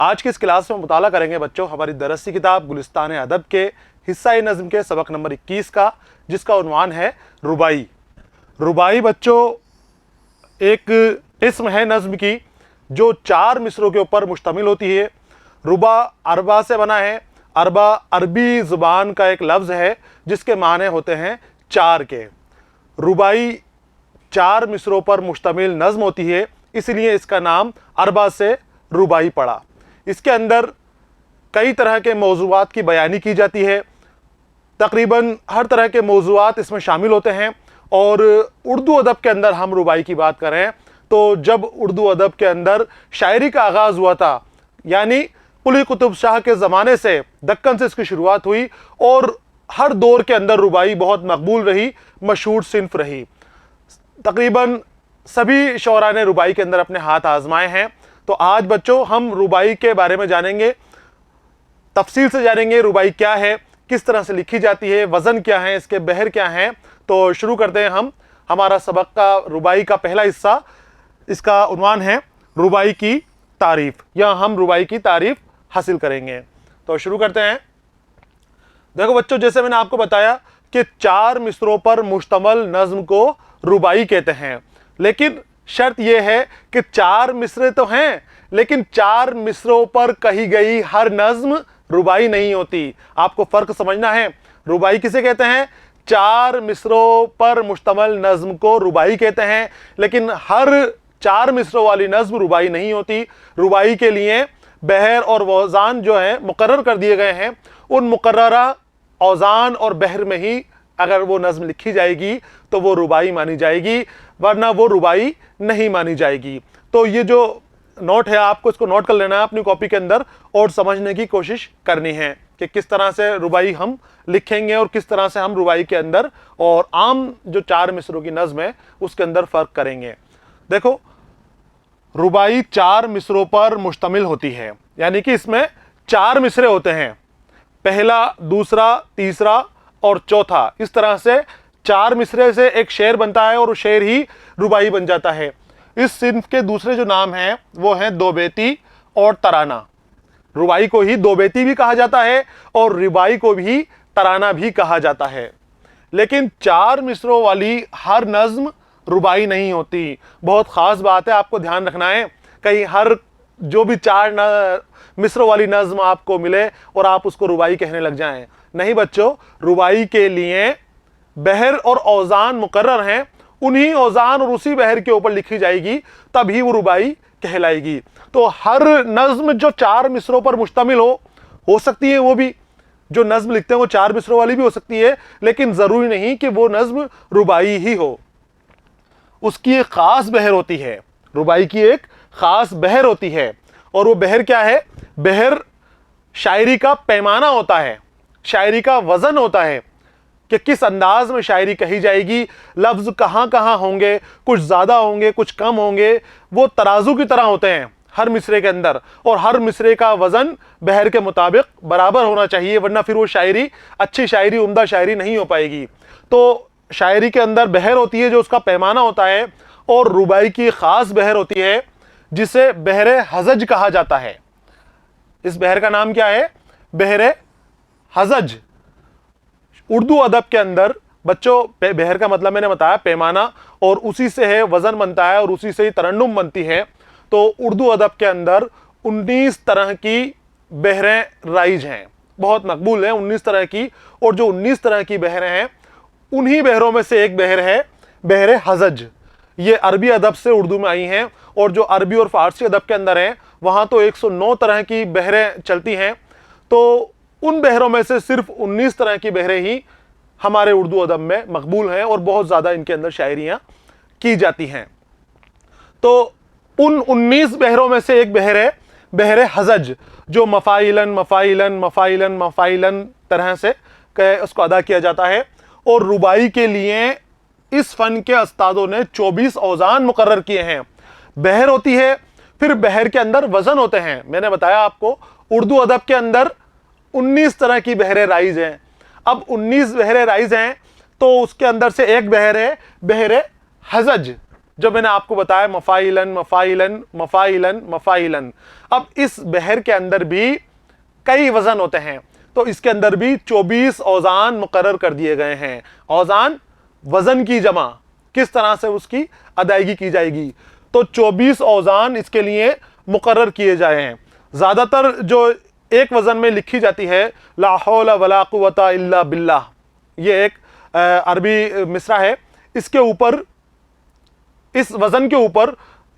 आज की इस क्लास में मुताला करेंगे बच्चों हमारी दरस की किताब गुलिस्तान अदब के हिस्सा नज़्म के सबक नंबर 21 का, जिसका उन्वान है रुबाई। रुबाई बच्चों एक किस्म है नज़्म की जो 4 मिसरों के ऊपर मुश्तमिल होती है। रुबा अरबा से बना है। अरबा अरबी ज़ुबान का एक लफ्ज़ है जिसके माने होते हैं 4 के। रुबाई 4 मिसरों पर मुश्तमिल नज़्म होती है, इसलिए इसका नाम अरबा से रुबाई पड़ा। इसके अंदर कई तरह के मौज़ूआत की बयानी की जाती है। तकरीबन हर तरह के मौज़ूआत इसमें शामिल होते हैं। और उर्दू अदब के अंदर हम रुबाई की बात करें तो जब उर्दू अदब के अंदर शायरी का आगाज़ हुआ था, यानी कुली कुतुब शाह के ज़माने से, दक्कन से इसकी शुरुआत हुई और हर दौर के अंदर रुबाई बहुत मकबूल रही, मशहूर सिन्फ रही। तकरीबन सभी शौरा ने रुबाई के अंदर अपने हाथ आजमाए हैं। तो आज बच्चों हम रुबाई के बारे में जानेंगे, तफसील से जानेंगे रुबाई क्या है, किस तरह से लिखी जाती है, वज़न क्या है, इसके बहर क्या हैं। तो शुरू करते हैं हम हमारा सबक का रुबाई का पहला हिस्सा। इसका उन्वान है रुबाई की तारीफ़, या हम रुबाई की तारीफ़ हासिल करेंगे। तो शुरू करते हैं। देखो बच्चों, जैसे मैंने आपको बताया कि 4 मिसरों पर मुश्तमल नज़्म को रुबाई कहते हैं, लेकिन शर्त यह है कि 4 मिसरे तो हैं, लेकिन 4 मिसरों पर कही गई हर नज़्म रुबाई नहीं होती। आपको फ़र्क समझना है। रुबाई किसे कहते हैं? 4 मिसरों पर मुश्तमल नज़्म को रुबाई कहते हैं, लेकिन हर 4 मिसरों वाली नज़्म रुबाई नहीं होती। रुबाई के लिए बहर और औज़ान जो है मुकर्रर कर दिए गए हैं। उन मुकर्ररा औज़ान और बहर में ही अगर वो नज़्म लिखी जाएगी तो वो रुबाई मानी जाएगी, वरना वो रुबाई नहीं मानी जाएगी। तो ये जो नोट है आपको इसको नोट कर लेना है अपनी कॉपी के अंदर और समझने की कोशिश करनी है कि किस तरह से रुबाई हम लिखेंगे और किस तरह से हम रुबाई के अंदर और आम जो 4 मिसरों की नज़्म है उसके अंदर फ़र्क करेंगे। देखो, रुबाई 4 मिसरों पर मुश्तमिल होती है, यानी कि इसमें 4 मिसरे होते हैं, पहला, दूसरा, तीसरा और चौथा। इस तरह से 4 मिसरे से एक शेर बनता है और वो शेर ही रुबाई बन जाता है। इस सिन्फ के दूसरे जो नाम हैं वो हैं दोबेती और तराना। रुबाई को ही दोबेती भी कहा जाता है और रुबाई को भी तराना भी कहा जाता है। लेकिन 4 मिसरों वाली हर नज़्म रुबाई नहीं होती। बहुत ख़ास बात है, आपको ध्यान रखना है। कहीं हर जो भी 4 मिसरों वाली नज़्म आपको मिले और आप उसको रुबाई कहने लग जाएं। नहीं बच्चों, रुबाई के लिए बहर और औज़ान मुकर्रर हैं, उन्हीं औज़ान और उसी बहर के ऊपर लिखी जाएगी, तभी वो रुबाई कहलाएगी। तो हर नज़्म जो 4 मिसरों पर मुश्तमिल हो सकती है, वो भी जो नज़्म लिखते हैं वो 4 मिसरों वाली भी हो सकती है, लेकिन ज़रूरी नहीं कि वो नज़्म रुबाई ही हो। उसकी एक ख़ास बहर होती है, रुबाई की एक ख़ास बहर होती है। और वो बहर क्या है? बहर शायरी का पैमाना होता है, शायरी का वज़न होता है कि किस अंदाज में शायरी कही जाएगी, लफ्ज़ कहाँ कहाँ होंगे, कुछ ज़्यादा होंगे, कुछ कम होंगे। वो तराजू की तरह होते हैं हर मिसरे के अंदर, और हर मिसरे का वज़न बहर के मुताबिक बराबर होना चाहिए, वरना फिर वो शायरी अच्छी शायरी, उम्दा शायरी नहीं हो पाएगी। तो शायरी के अंदर बहर होती है जो उसका पैमाना होता है, और रुबाई की ख़ास बहर होती है जिसे बहरे हज़ज कहा जाता है। इस बहर का नाम क्या है? बहरे हज़ज। उर्दू अदब के अंदर बच्चों बहर का मतलब मैंने बताया पैमाना, और उसी से है वज़न बनता है और उसी से ही तरन्नुम बनती है। तो उर्दू अदब के अंदर 19 तरह की बहरें राइज हैं, बहुत मकबूल हैं 19 तरह की। और जो 19 तरह की बहरें हैं उन्हीं बहरों में से एक बहर है बहरे हज़ज। ये अरबी अदब से उर्दू में आई हैं, और जो अरबी और फ़ारसी अदब के अंदर हैं वहाँ तो 109 तरह की बहरें चलती हैं। तो उन बहरों में से सिर्फ 19 तरह की बहरें ही हमारे उर्दू अदब में मकबूल हैं और बहुत ज़्यादा इनके अंदर शायरियाँ की जाती हैं। तो उन 19 बहरों में से एक बहर है बहरे हज़ज, जो मफ़ाइलन मफ़ाइलन मफ़ाइलन मफ़ाइलन तरह से उसको अदा किया जाता है। और रुबाई के लिए इस फ़न के उस्तादों ने 24 औज़ान मुकर्रर किए हैं। बहर होती है, फिर बहर के अंदर वज़न होते हैं। मैंने बताया आपको उर्दू अदब के अंदर 19 तरह की बहरें राइज हैं। अब 19 बहरें राइज हैं तो उसके अंदर से एक बहर है बहरे हज़ज, جو میں نے آپ کو بتایا مفاعلن مفاعلن مفاعلن مفاعلن. اب اس بحر کے اندر بھی کئی وزن ہوتے ہیں، تو اس کے اندر بھی 24 اوزان مقرر کر دیے گئے ہیں. اوزان وزن کی جمع، کس طرح سے اس کی ادائیگی کی جائے گی، تو 24 اوزان اس کے لیے مقرر کیے جائے ہیں. زیادہ تر جو ایک وزن میں لکھی جاتی ہے لا حول ولا قوت الا باللہ، یہ ایک عربی مصرع ہے، اس کے اوپر، اس وزن کے اوپر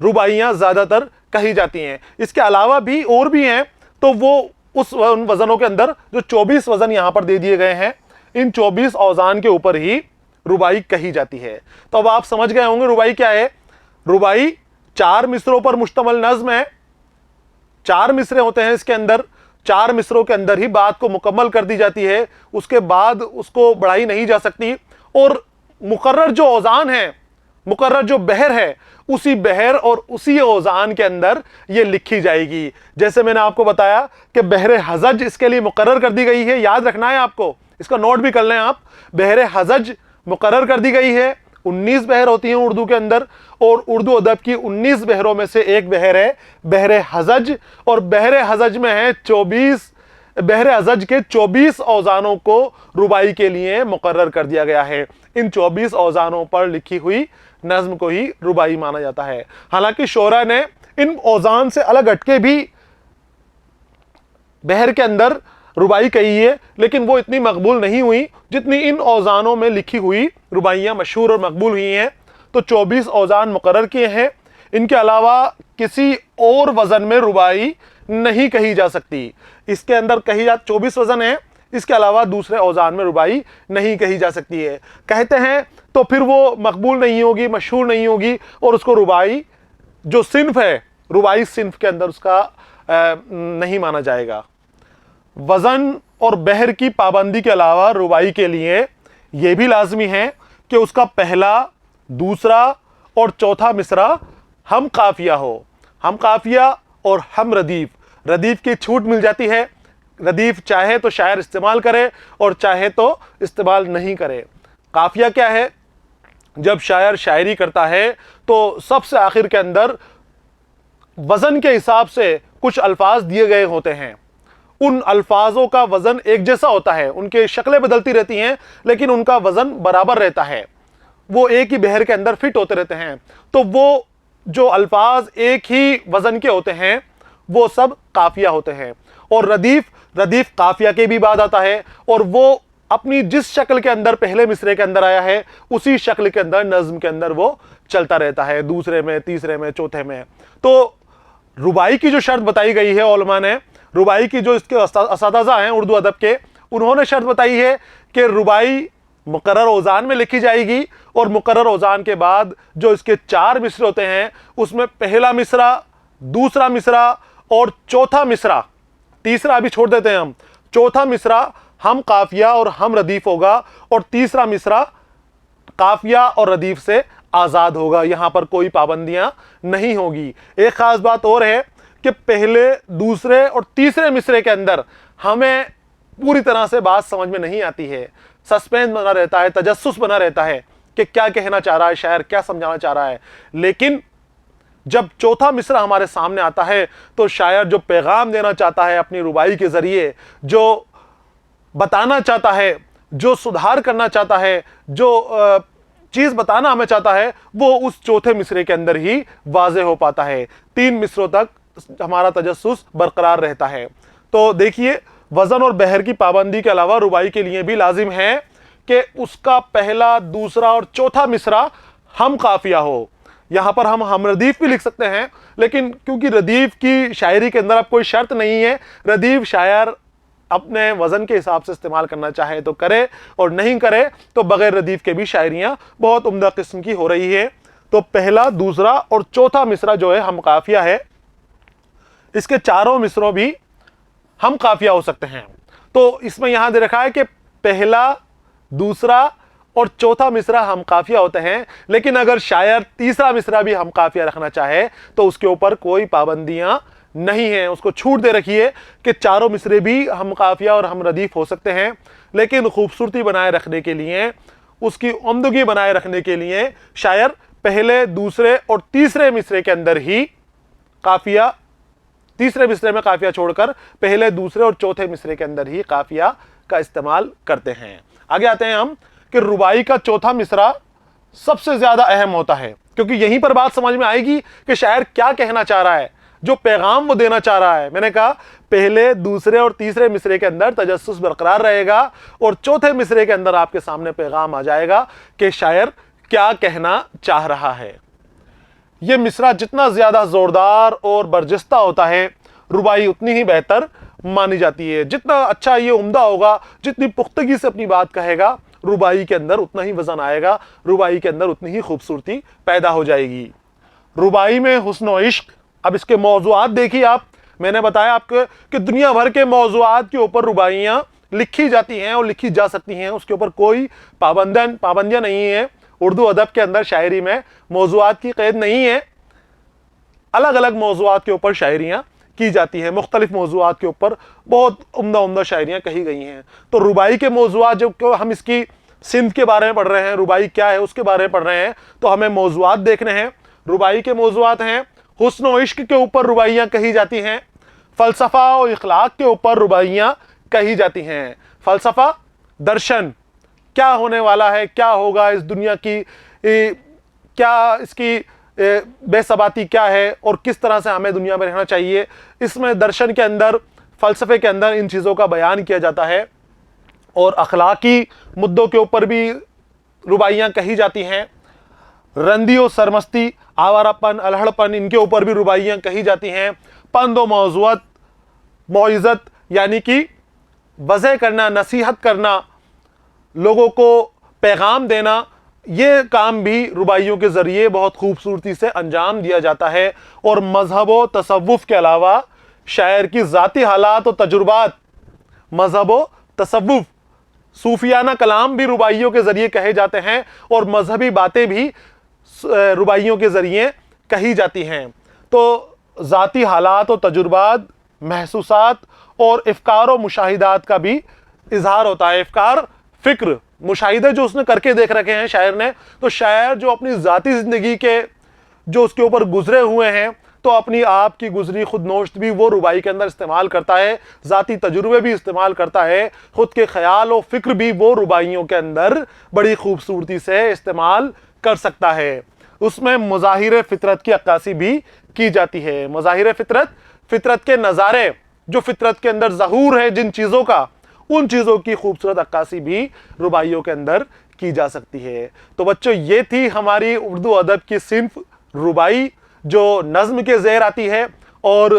رباعیاں زیادہ تر کہی جاتی ہیں. اس کے علاوہ بھی اور بھی ہیں، تو وہ اس وزنوں کے اندر جو 24 وزن یہاں پر دے دیے گئے ہیں، ان 24 اوزان کے اوپر ہی رباعی کہی جاتی ہے. تو اب آپ سمجھ گئے ہوں گے رباعی کیا ہے. رباعی 4 مصروں پر مشتمل نظم ہے، 4 مصرے ہوتے ہیں اس کے اندر، 4 مصروں کے اندر ہی بات کو مکمل کر دی جاتی ہے، اس کے بعد اس کو بڑھائی نہیں جا سکتی. اور مقرر جو اوزان ہیں، مقرر جو بحر ہے، اسی بحر اور اسی اوزان کے اندر یہ لکھی جائے گی. جیسے میں نے آپ کو بتایا کہ بحر حزج اس کے لیے مقرر کر دی گئی ہے، یاد رکھنا ہے آپ کو، اس کا نوٹ بھی کر لیں آپ. بحر حزج مقرر کر دی گئی ہے. 19 بحر ہوتی ہیں اردو کے اندر، اور اردو ادب کی 19 بحروں میں سے ایک بحر ہے بحر حزج، اور بحر حزج میں ہے 24، بحر حزج کے 24 اوزانوں کو رباعی کے لیے مقرر کر دیا گیا ہے. ان 24 اوزانوں پر لکھی ہوئی نظم کو ہی رباعی مانا جاتا ہے. حالانکہ شعراء نے ان اوزان سے الگ ہٹ کے بھی بحر کے اندر رباعی کہی ہے، لیکن وہ اتنی مقبول نہیں ہوئی جتنی ان اوزانوں میں لکھی ہوئی رباعیاں مشہور اور مقبول ہوئی ہیں. تو 24 اوزان مقرر کیے ہیں، ان کے علاوہ کسی اور وزن میں رباعی نہیں کہی جا سکتی. اس کے اندر کہی 24 وزن ہیں، اس کے علاوہ دوسرے اوزان میں رباعی نہیں کہی جا سکتی ہے. کہتے ہیں تو پھر وہ مقبول نہیں ہوگی، مشہور نہیں ہوگی، اور اس کو رباعی جو صنف ہے، رباعی صنف کے اندر اس کا نہیں مانا جائے گا. وزن اور بحر کی پابندی کے علاوہ رباعی کے لیے یہ بھی لازمی ہے کہ اس کا پہلا، دوسرا اور چوتھا مصرع ہم قافیہ ہو. ہم قافیہ اور ہم ردیف. ردیف کی چھوٹ مل جاتی ہے، ردیف چاہے تو شاعر استعمال کرے اور چاہے تو استعمال نہیں کرے. قافیہ کیا ہے؟ جب شاعر شاعری کرتا ہے تو سب سے آخر کے اندر وزن کے حساب سے کچھ الفاظ دیے گئے ہوتے ہیں، ان الفاظوں کا وزن ایک جیسا ہوتا ہے، ان کے شکلیں بدلتی رہتی ہیں لیکن ان کا وزن برابر رہتا ہے، وہ ایک ہی بحر کے اندر فٹ ہوتے رہتے ہیں. تو وہ جو الفاظ ایک ہی وزن کے ہوتے ہیں وہ سب قافیہ ہوتے ہیں. اور ردیف قافیہ کے بھی بعد آتا ہے، اور وہ اپنی جس شکل کے اندر پہلے مصرے کے اندر آیا ہے اسی شکل کے اندر نظم کے اندر وہ چلتا رہتا ہے، دوسرے میں، تیسرے میں، چوتھے میں. تو رباعی کی جو شرط بتائی گئی ہے علماء نے، رباعی کی جو اس کے اساتذہ ہیں اردو ادب کے، انہوں نے شرط بتائی ہے کہ رباعی مقرر اوزان میں لکھی جائے گی، اور مقرر اوزان کے بعد جو اس کے 4 مصرے ہوتے ہیں اس میں پہلا مصرع، دوسرا مصرع اور چوتھا مصرع، تیسرا ابھی چھوڑ دیتے ہیں ہم، چوتھا مصرع ہم قافیہ اور ہم ردیف ہوگا، اور تیسرا مصرع قافیہ اور ردیف سے آزاد ہوگا. یہاں پر کوئی پابندیاں نہیں ہوگی. ایک خاص بات اور ہے کہ پہلے، دوسرے اور تیسرے مصرے کے اندر ہمیں پوری طرح سے بات سمجھ میں نہیں آتی ہے، سسپینس بنا رہتا ہے، تجسس بنا رہتا ہے کہ کیا کہنا چاہ رہا ہے شاعر، کیا سمجھانا چاہ رہا ہے. لیکن جب چوتھا مصرع ہمارے سامنے آتا ہے تو شاعر جو پیغام دینا چاہتا ہے اپنی رباعی کے ذریعے، جو بتانا چاہتا ہے، جو سدھار کرنا چاہتا ہے، جو چیز بتانا ہمیں چاہتا ہے، وہ اس چوتھے مصرے کے اندر ہی واضح ہو پاتا ہے. 3 مصروں تک ہمارا تجسس برقرار رہتا ہے. تو دیکھیے، وزن اور بحر کی پابندی کے علاوہ رباعی کے لیے بھی لازم ہے کہ اس کا پہلا، دوسرا اور چوتھا مصرع ہم قافیہ ہو. یہاں پر ہم ردیف بھی لکھ سکتے ہیں، لیکن کیونکہ ردیف کی شاعری کے اندر اب کوئی شرط نہیں ہے، ردیف شاعر اپنے وزن کے حساب سے استعمال کرنا چاہے تو کرے، اور نہیں کرے تو بغیر ردیف کے بھی شاعریاں بہت عمدہ قسم کی ہو رہی ہے. تو پہلا، دوسرا اور چوتھا مصرع جو ہے ہم قافیہ ہے، اس کے چاروں مصروں بھی ہم قافیہ ہو سکتے ہیں. تو اس میں یہاں دے رکھا ہے کہ پہلا، دوسرا اور چوتھا مصرع ہم قافیہ ہوتے ہیں، لیکن اگر شاعر تیسرا مصرع بھی ہم قافیہ رکھنا چاہے تو اس کے اوپر کوئی پابندیاں نہیں ہیں، اس کو چھوٹ دے رکھی ہے کہ چاروں مصرے بھی ہم قافیہ اور ہم ردیف ہو سکتے ہیں. لیکن خوبصورتی بنائے رکھنے کے لیے، اس کی عمدگی بنائے رکھنے کے لیے شاعر पहले, दूसरे और तीसरे मिसरे के अंदर ही काफिया, तीसरे मिसरे में काफिया छोड़कर पहले, दूसरे और चौथे मिसरे के अंदर ही काफिया का इस्तेमाल करते हैं। आगे आते हैं हम कि रुबाई का चौथा मिसरा सबसे ज्यादा अहम होता है, क्योंकि यहीं पर बात समझ में आएगी कि शायर क्या कहना चाह रहा है, जो पैगाम वो देना चाह रहा है। मैंने कहा पहले, दूसरे और तीसरे मिसरे के अंदर तजस्सुस बरकरार रहेगा और चौथे मिसरे के अंदर आपके सामने पैगाम आ जाएगा कि शायर क्या कहना चाह रहा है। यह मिसरा जितना ज्यादा जोरदार और बरजस्ता होता है, रुबाई उतनी ही बेहतर मानी जाती है। जितना अच्छा ये उम्दा होगा, जितनी पुख्तगी से अपनी बात कहेगा, रुबाई के अंदर उतना ही वजन आएगा, रुबाई के अंदर उतनी ही खूबसूरती पैदा हो जाएगी। रुबाई में हुस्न व इश्क, अब इसके मौज़ूआत देखिए आप, मैंने बताया आपको कि दुनिया भर के मौज़ूआत के ऊपर रुबाइयाँ लिखी जाती हैं और लिखी जा सकती हैं, उसके ऊपर कोई पाबंदियाँ नहीं है। उर्दू अदब के अंदर शायरी में मौज़ूआत की क़ैद नहीं है, अलग अलग मौज़ूआत के ऊपर शायरियाँ की जाती हैं, मुख्तलिफ मौज़ूआत के ऊपर बहुत उम्दा उम्दा शायरियाँ कही गई हैं। तो रुबाई के मौज़ूआत, जब हम इसकी सिंध के बारे में पढ़ रहे हैं, रुबाई क्या है उसके बारे में पढ़ रहे हैं, तो हमें मौज़ूआत देखने हैं। रुबाई के मौज़ूआत हैं, हुस्न व इश्क के ऊपर रुबाइयाँ कही जाती हैं, फ़लसफ़ा और इखलाक के ऊपर रुबाइयाँ कही जाती हैं। फ़लसफ़ा, दर्शन, क्या होने वाला है, क्या होगा इस दुनिया की, क्या इसकी बेसबाती क्या है और किस तरह से हमें दुनिया में रहना चाहिए, इसमें दर्शन के अंदर, फ़लसफ़े के अंदर इन चीज़ों का बयान किया जाता है। और अखलाकी मुद्दों के ऊपर भी रुबाइयाँ कही जाती हैं। रंदी और सरमस्ती, आवारापन, अलहड़पन, इनके ऊपर भी रुबाइयाँ कही जाती हैं। पंद व मौज़ूअत, मौइज़त यानी कि वज़ह करना, नसीहत करना, लोगों को पैगाम देना, ये काम भी रुबाइयों के ज़रिए बहुत खूबसूरती से अंजाम दिया जाता है। और मज़हब व तसव्वुफ़ के अलावा शायर की ज़ाती हालात और तजुर्बात, मज़हब व तसव्वुफ़, सूफियाना कलाम भी रुबाइयों के ज़रिए कहे जाते हैं और मजहबी बातें भी रुबाइयों के ज़रिए कही जाती हैं। तो ज़ाती हालात और तजुर्बात, महसूसात और इफ़कार और मुशाहिदात का भी इजहार होता है। इफ़कार, फ़िक्र, मुशाहिदे जो उसने करके देख रखे हैं शायर ने, तो शायर जो अपनी ज़ाती ज़िंदगी के जो उसके ऊपर गुजरे हुए हैं, तो अपनी आप की गुजरी खुद नोश्त भी वो रुबाई के अंदर इस्तेमाल करता है, ज़ाती तजुर्बे भी इस्तेमाल करता है, ख़ुद के ख़याल और फ़िक्र भी वो रुबाइयों के अंदर बड़ी खूबसूरती से इस्तेमाल कर सकता है। उसमें मज़ाहिर फ़ितरत की अक्कासी भी की जाती है। मज़ाहिर फ़ितरत, फ़ितरत के नज़ारे, जो फ़ितरत के अंदर ज़हूर है जिन चीज़ों का, उन चीज़ों की खूबसूरत अक्कासी भी रुबाइयों के अंदर की जा सकती है। तो बच्चों, ये थी हमारी उर्दू अदब की सिन्फ रुबाई, जो नज़्म के ज़ेर आती है। और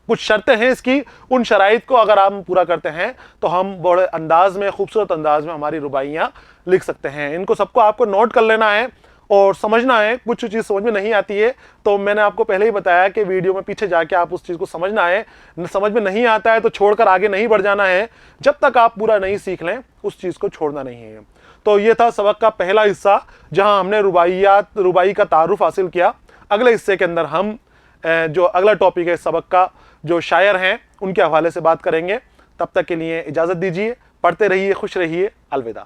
कुछ शर्तें हैं इसकी, उन शराइत को अगर हम पूरा करते हैं तो हम बड़े अंदाज में, खूबसूरत अंदाज में हमारी रुबाइयाँ लिख सकते हैं। इनको सबको आपको नोट कर लेना है और समझना है। कुछ चीज़ समझ में नहीं आती है तो मैंने आपको पहले ही बताया कि वीडियो में पीछे जाके आप उस चीज़ को समझना है। समझ में नहीं आता है तो छोड़कर आगे नहीं बढ़ जाना है, जब तक आप पूरा नहीं सीख लें उस चीज़ को छोड़ना नहीं है। तो ये था सबक का पहला हिस्सा, जहाँ हमने रुबाई का तारुफ हासिल किया। अगले हिस्से के अंदर हम जो अगला टॉपिक है सबक का, जो शायर हैं उनके हवाले से बात करेंगे। तब तक के लिए इजाज़त दीजिए, पढ़ते रहिए, खुश रहिए, अलविदा।